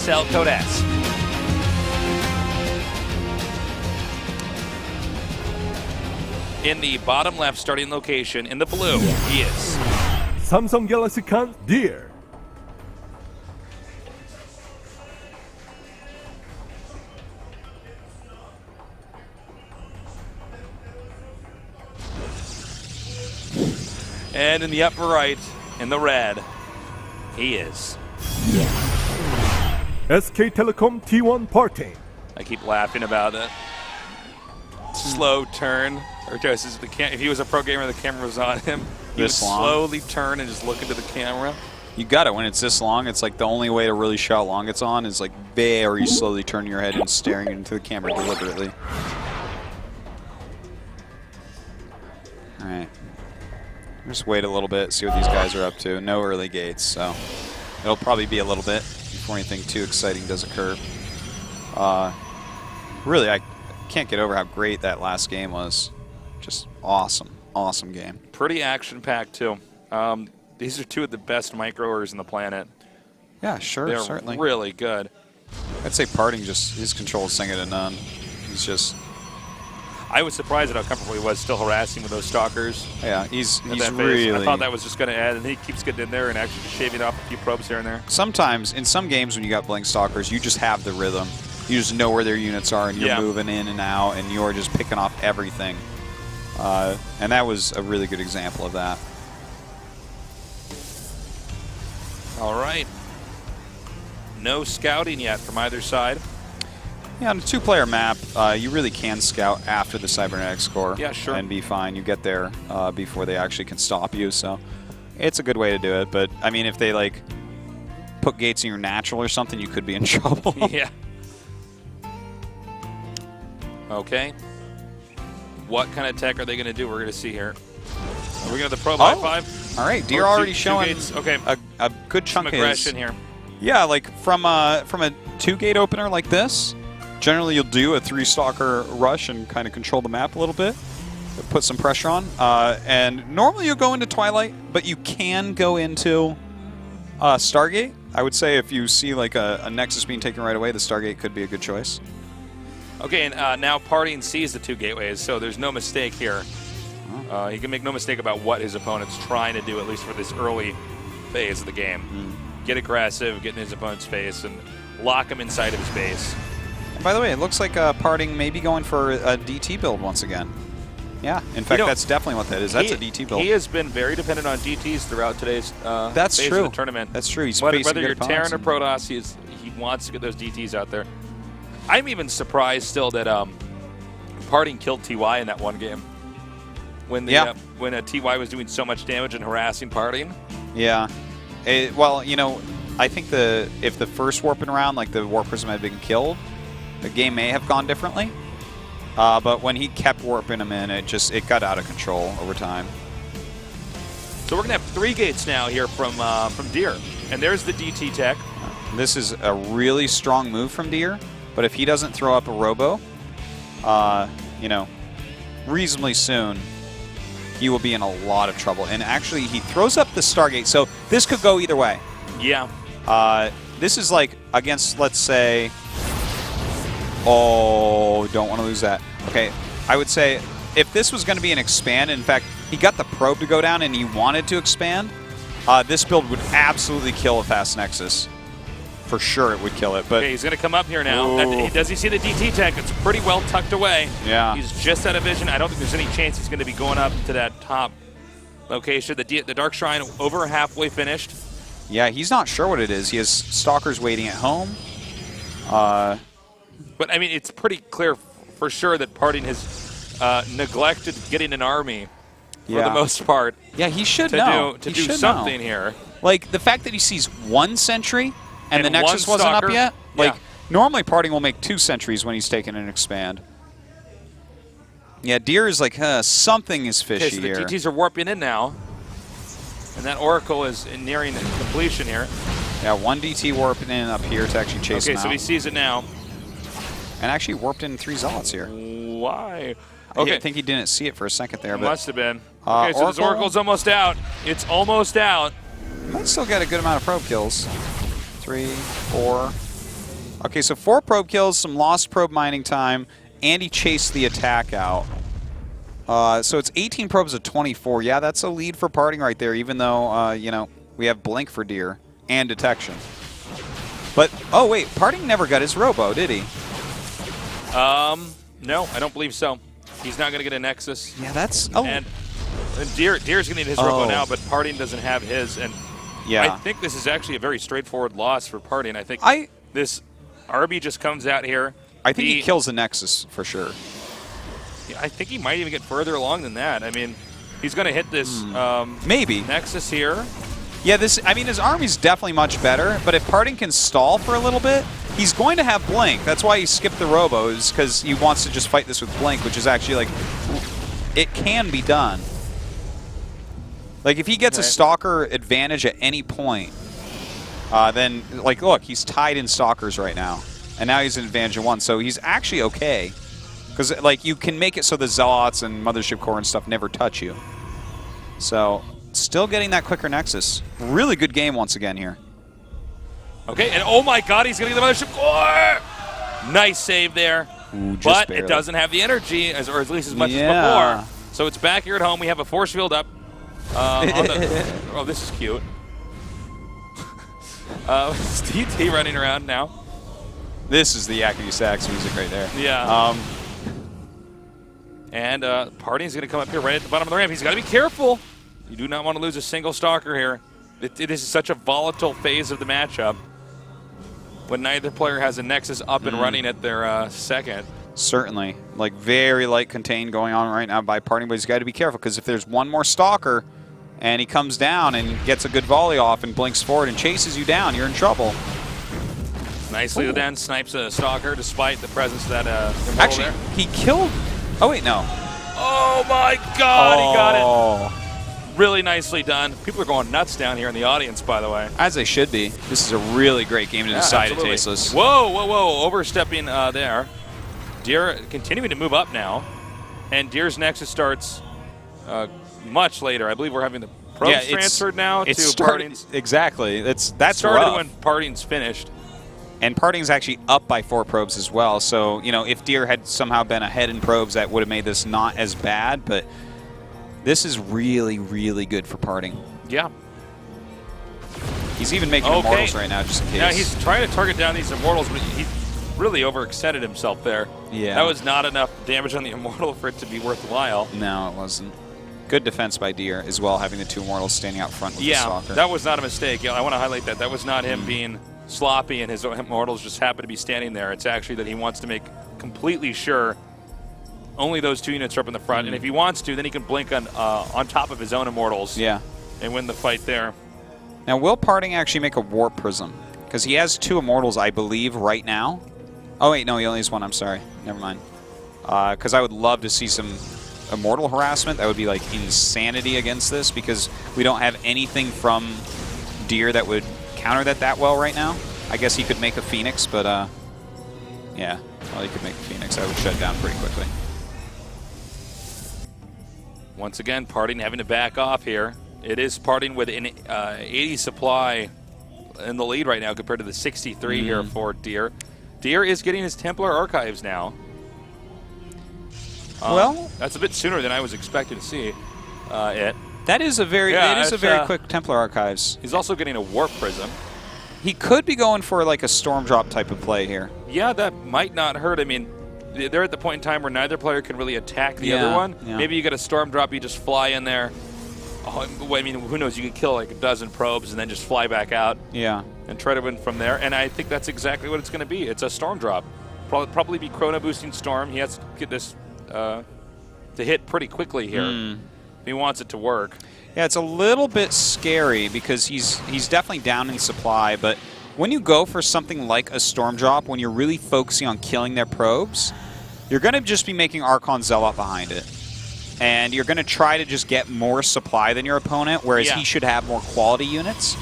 GSL Code S. In the bottom left starting location, in the blue, he is Samsung Galaxy Can Deer. And in the upper right, in the red, he is SK Telecom T1 Party. I keep laughing about it. Slow turn. Or just if he was a pro gamer, the camera was on him. He would slowly turn and just look into the camera. You got it when it's this long. It's like the only way to really show how long it's on is like very slowly turning your head and staring into the camera deliberately. All right. Just wait a little bit, see what these guys are up to. No early gates, so it'll probably be a little bit before anything too exciting does occur. Really, I can't get over how great that last game was. Just awesome, awesome game. Pretty action-packed, too. These are two of the best microers in the planet. Yeah, sure, They're certainly. really good. I'd say Parting just, his control is second to none. He's just... I was surprised at how comfortable he was still harassing with those stalkers. Yeah, he's really... I thought that was just going to end, and he keeps getting in there and actually shaving off a few probes here and there. Sometimes, in some games when you got Blink Stalkers, you just have the rhythm. You just know where their units are, and you're moving in and out, and you're just picking off everything. And that was a really good example of that. All right. No scouting yet from either side. Yeah, on a two-player map, you really can scout after the cybernetics core. Yeah, sure. And be fine. You get there before they actually can stop you, so it's a good way to do it. But, I mean, if they, like, put gates in your natural or something, you could be in trouble. Yeah. Okay. What kind of tech are they going to do? We're going to see here. Are we going to the Pro by 5? All right, Deer already showing a good chunk of aggression here. Yeah, like from a 2-gate opener like this, generally you'll do a 3-stalker rush and kind of control the map a little bit, put some pressure on. And normally you'll go into Twilight, but you can go into Stargate. I would say if you see like a Nexus being taken right away, the Stargate could be a good choice. Okay, and now Parting sees the 2 gateways, so there's no mistake here. He can make no mistake about what his opponent's trying to do, at least for this early phase of the game. Get aggressive, get in his opponent's face, and lock him inside of his base. And by the way, it looks like Parting may be going for a DT build once again. Yeah, in fact, that's definitely what that is. That's a DT build. He has been very dependent on DTs throughout today's phase of the tournament. That's true. He's whether you're Terran or Protoss, he wants to get those DTs out there. I'm even surprised still that Parting killed TY in that one game. When TY was doing so much damage and harassing Parting. Yeah. Well, you know, I think if the first warping round, like the Warp Prism had been killed, the game may have gone differently. But when he kept warping him in, it got out of control over time. So we're gonna have 3 gates now here from Deer, and there's the DT tech. This is a really strong move from Deer, but if he doesn't throw up a Robo, you know, reasonably soon, he will be in a lot of trouble. And actually, he throws up the Stargate, so this could go either way. Yeah. This is like against, let's say, oh, don't want to lose that. Okay, I would say if this was going to be an expand, in fact, he got the probe to go down and he wanted to expand, this build would absolutely kill a fast Nexus. For sure it would kill it. But okay, he's going to come up here now. Does he see the DT tech? It's pretty well tucked away. Yeah. He's just out of vision. I don't think there's any chance he's going to be going up to that top location. The Dark Shrine over halfway finished. Yeah, he's not sure what it is. He has Stalkers waiting at home. But, I mean, it's pretty clear for sure that Parting has neglected getting an army for the most part. Yeah, he should know. To do something here. Like, the fact that he sees 1 sentry and the Nexus wasn't up yet. Like, normally Parting will make 2 sentries when he's taking an expand. Yeah, Deer is like, something is fishy here. The DTs are warping in now. And that Oracle is nearing completion here. Yeah, 1 DT warping in up here to actually chase him out. Okay, so he sees it now. And actually warped in 3 Zealots here. Why? Okay. I think he didn't see it for a second there. It must have been. Okay, so this Oracle's almost out. It's almost out. Might still get a good amount of probe kills. 3, 4. Okay, so 4 probe kills, some lost probe mining time, and he chased the attack out. So it's 18 probes to 24. Yeah, that's a lead for Parting right there, even though, you know, we have Blink for Deer and Detection. But, oh wait, Parting never got his Robo, did he? No, I don't believe so. He's not going to get a Nexus. Yeah, that's... Oh. And Deer's going to need his Robo now, but Parting doesn't have his. And yeah. I think this is actually a very straightforward loss for Parting. I think this Arby just comes out here. I think he kills the Nexus for sure. I think he might even get further along than that. I mean, he's going to hit this maybe Nexus here. Yeah, I mean, his army's definitely much better, but if Parting can stall for a little bit, he's going to have Blink. That's why he skipped the Robos, because he wants to just fight this with Blink, which is actually, like, it can be done. Like, if he gets a Stalker advantage at any point, then, like, look, he's tied in Stalkers right now, and now he's in advantage of 1, so he's actually okay. Because, like, you can make it so the Zealots and Mothership Core and stuff never touch you. So... Still getting that quicker Nexus. Really good game once again here. Okay, and oh my god, he's going to get the Mothership Core! Nice save there. Ooh, but barely. It doesn't have the energy, or at least as much as before. So it's back here at home. We have a force field up. Oh, this is cute. It's DT running around now. This is the Yakety Sax music right there. Yeah. And Parting's going to come up here right at the bottom of the ramp. He's got to be careful. You do not want to lose a single Stalker here. It is such a volatile phase of the matchup when neither player has a Nexus up and running at their second. Certainly. Like, very light contain going on right now by Parting, but he's got to be careful, because if there's one more Stalker and he comes down and gets a good volley off and blinks forward and chases you down, you're in trouble. Nicely then snipes a Stalker despite the presence of that Immortal Actually, there. he killed... Oh, wait, no. Oh, my God, he got it. Really nicely done. People are going nuts down here in the audience, by the way. As they should be. This is a really great game to decide absolutely. at Tasteless. Whoa, whoa, whoa. Overstepping there. Deer continuing to move up now. And Deer's Nexus starts much later. I believe we're having the probes transferred now to Parting's. Exactly. That's started rough. when Parting's finished. And Parting's actually up by 4 probes as well. So, you know, if Deer had somehow been ahead in probes, that would have made this not as bad. But this is really, really good for Parting. Yeah. He's even making Immortals right now, just in case. Yeah, he's trying to target down these Immortals, but he really overextended himself there. Yeah. That was not enough damage on the Immortal for it to be worthwhile. No, it wasn't. Good defense by Deer as well, having the 2 Immortals standing out front with the Stalker. That was not a mistake. Yeah, I want to highlight that. That was not him being sloppy and his Immortals just happen to be standing there. It's actually that he wants to make completely sure only those 2 units are up in the front, and if he wants to, then he can blink on top of his own Immortals and win the fight there. Now, will Parting actually make a Warp Prism? Because he has 2 Immortals, I believe, right now. Oh, wait, no, he only has 1. I'm sorry. Never mind. Because I would love to see some Immortal harassment. That would be, like, insanity against this, because we don't have anything from Deer that would counter that well right now. I guess he could make a Phoenix, but, yeah. Well, he could make a Phoenix. I would shut down pretty quickly. Once again, Parting having to back off here. It is Parting with an 80 supply in the lead right now compared to the 63 here for Deer. Deer is getting his Templar Archives now. Well, that's a bit sooner than I was expecting to see it. That is a very quick Templar Archives. He's also getting a Warp Prism. He could be going for like a Storm Drop type of play here. Yeah, that might not hurt. I mean, they're at the point in time where neither player can really attack the other one. Yeah. Maybe you get a Storm Drop, you just fly in there. Oh, I mean, who knows? You could kill like a dozen probes and then just fly back out. Yeah. And try to win from there. And I think that's exactly what it's going to be. It's a Storm Drop. Probably be Chrono boosting Storm. He has to get this to hit pretty quickly here. If he wants it to work. Yeah, it's a little bit scary because he's definitely down in supply, but when you go for something like a Storm Drop, when you're really focusing on killing their probes, you're going to just be making Archon Zealot behind it. And you're going to try to just get more supply than your opponent, whereas he should have more quality units.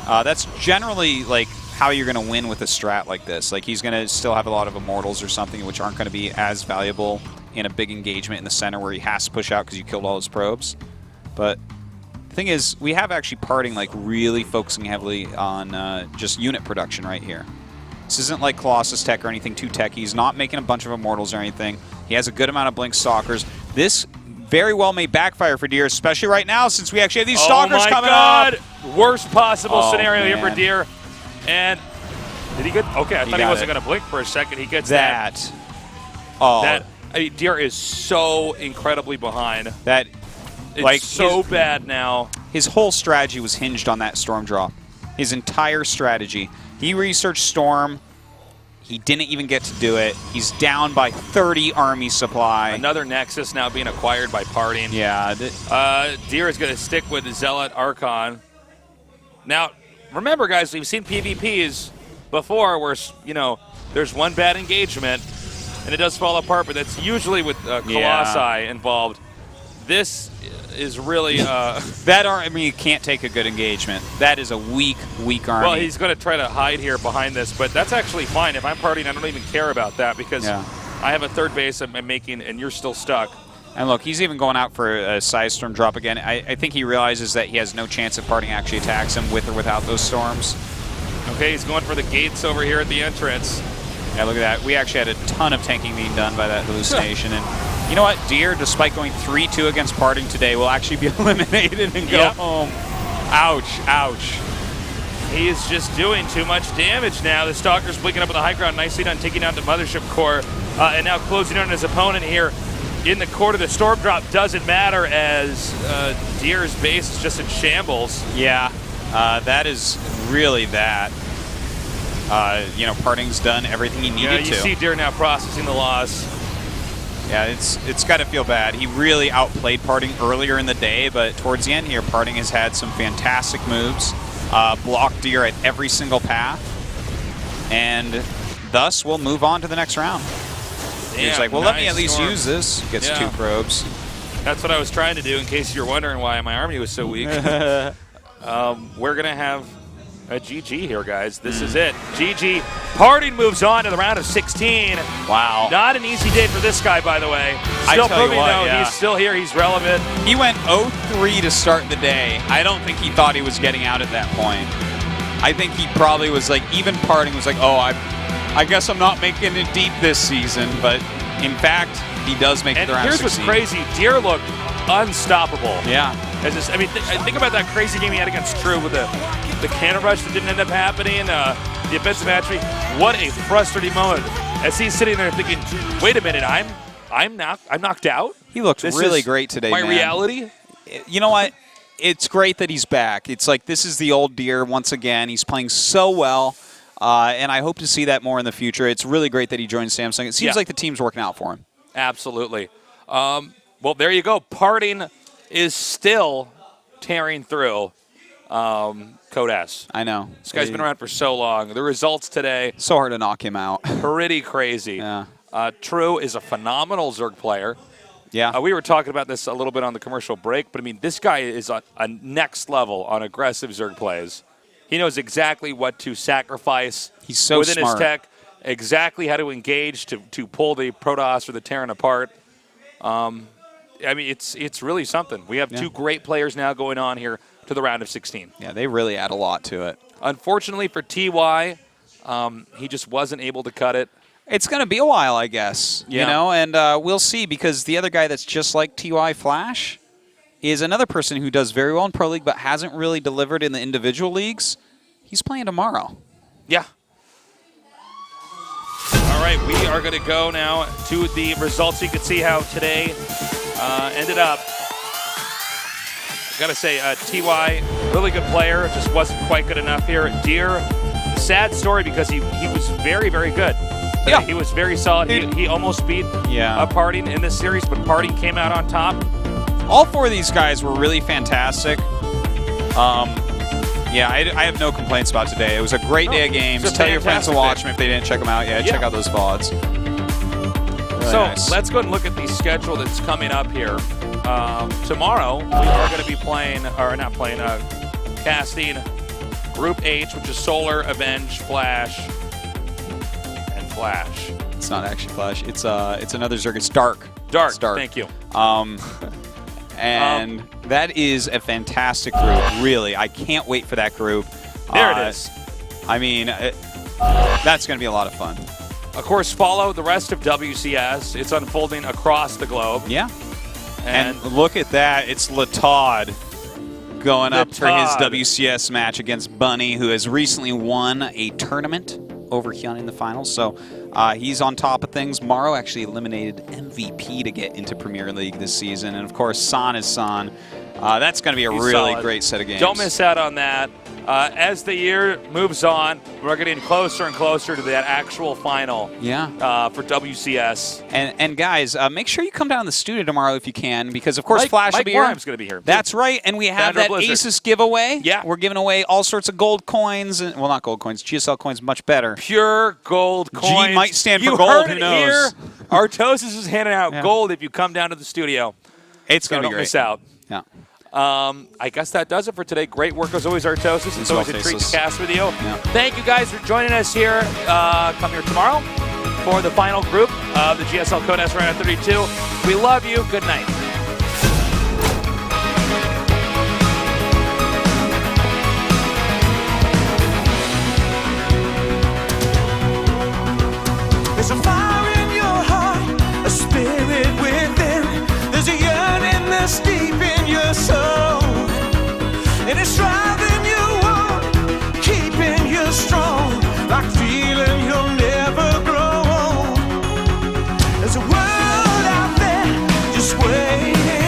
That's generally like how you're going to win with a strat like this. Like, he's going to still have a lot of Immortals or something, which aren't going to be as valuable in a big engagement in the center where he has to push out because you killed all his probes. But the thing is, we have actually Parting like really focusing heavily on just unit production right here. This isn't like Colossus tech or anything too techy. He's not making a bunch of Immortals or anything. He has a good amount of Blink Stalkers. This very well may backfire for Deer, especially right now since we actually have these Stalkers coming up. Worst possible scenario here man. for Deer. And did he get? Okay, I thought he wasn't going to blink for a second. He gets that. Oh. Deer is so incredibly behind. It's like so bad now. His whole strategy was hinged on that Storm drop. His entire strategy. He researched Storm. He didn't even get to do it. He's down by 30 army supply. Another Nexus now being acquired by Parting. Yeah. Deer is going to stick with the Zealot Archon. Now, remember, guys, we've seen PvPs before where, there's one bad engagement and it does fall apart, but that's usually with Colossi involved. This is really... that army can't take a good engagement. That is a weak army. Well, he's going to try to hide here behind this, but that's actually fine. If I'm Parting, I don't even care about that because I have a third base I'm making, and you're still stuck. And look, he's even going out for a Side Storm drop again. I think he realizes that he has no chance if Parting actually attacks him with or without those storms. Okay, he's going for the gates over here at the entrance. Yeah, look at that. We actually had a ton of tanking being done by that hallucination. And you know what? Deer, despite going 3-2 against Parting today, will actually be eliminated and go home. Ouch, ouch. He is just doing too much damage now. The Stalker's blinking up on the high ground. Nicely done, taking out the Mothership Core. And now closing in on his opponent here. In the quarter, the Storm drop doesn't matter as Deer's base is just in shambles. Yeah, that is really that. Parting's done everything he needed to. You see Deer now processing the loss. Yeah, it's got to feel bad. He really outplayed Parting earlier in the day, but towards the end here, Parting has had some fantastic moves. Blocked Deer at every single path, and thus we'll move on to the next round. He's like, well, let me at least use this. Gets 2 probes. That's what I was trying to do in case you're wondering why my army was so weak. We're going to have a GG here, guys. This is it. GG. Parting moves on to the round of 16. Wow. Not an easy day for this guy, by the way. Still proving, he's still here. He's relevant. He went 0-3 to start the day. I don't think he thought he was getting out at that point. I think he probably was like, even Parting was like, oh, I guess I'm not making it deep this season. But in fact, he does make it the round of 16. Here's what's crazy. Deer looked unstoppable. Yeah. Think about that crazy game he had against True with the counter rush that didn't end up happening, the offensive hatchery. What a frustrating moment as he's sitting there thinking, wait a minute, I'm knocked out? He looked really great today, my man. reality? You know what? It's great that he's back. It's like this is the old Deer once again. He's playing so well, and I hope to see that more in the future. It's really great that he joined Samsung. It seems like the team's working out for him. Absolutely. Well, there you go. Parting is still tearing through Code S. I know. This guy's been around for so long. The results today. So hard to knock him out. Pretty crazy. Yeah. True is a phenomenal Zerg player. Yeah. We were talking about this a little bit on the commercial break, but I mean, this guy is a next level on aggressive Zerg plays. He knows exactly what to sacrifice He's so within smart. his tech, exactly how to engage to pull the Protoss or the Terran apart. I mean, it's really something. We have 2 great players now going on here to the round of 16. Yeah, they really add a lot to it. Unfortunately for TY, he just wasn't able to cut it. It's going to be a while, I guess. You know, and we'll see because the other guy that's just like TY Flash is another person who does very well in Pro League but hasn't really delivered in the individual leagues. He's playing tomorrow. Yeah. All right, we are going to go now to the results. You can see how today ended up. Got to say, TY, really good player, just wasn't quite good enough here. Deer, sad story because he was very, very good. Yeah. He was very solid. He almost beat Parting in this series, but Parting came out on top. All 4 of these guys were really fantastic. Yeah, I have no complaints about today. It was a great day of games. Tell your friends to watch them if they didn't check them out yet. Check out those VODs. Really nice. Let's go and look at the schedule that's coming up here. Tomorrow, we are going to be casting Group H, which is Solar, Avenge, Flash, and Flash. It's not actually Flash. It's another Zerg. It's Dark. Dark. It's Dark. Thank you. And that is a fantastic group, really. I can't wait for that group. There it is. I mean, That's going to be a lot of fun. Of course, follow the rest of WCS. It's unfolding across the globe. Yeah. And look at that. It's Latod going up for his WCS match against Bunny, who has recently won a tournament over Hyun in the finals. So he's on top of things. Morrow actually eliminated MVP to get into Premier League this season. And, of course, San is San. That's going to be a really great set of games. Don't miss out on that. As the year moves on, we're getting closer and closer to that actual final for WCS. And guys, make sure you come down to the studio tomorrow if you can, because, of course, Flash will be here. Mike going to be here. That's right. And we have that Asus giveaway. Yeah. We're giving away all sorts of gold coins. Well, not gold coins. GSL coins, much better. Pure gold coins. G might stand for you gold. Heard Who it knows? Here. Artosis is handing out gold if you come down to the studio. It's going to be don't great. miss out. Yeah. I guess that does it for today. Great work as always, Artosis. It's always a treat to cast with you. Yeah. Thank you guys for joining us here. Come here tomorrow for the final group of the GSL Code S Ro32. We love you. Good night.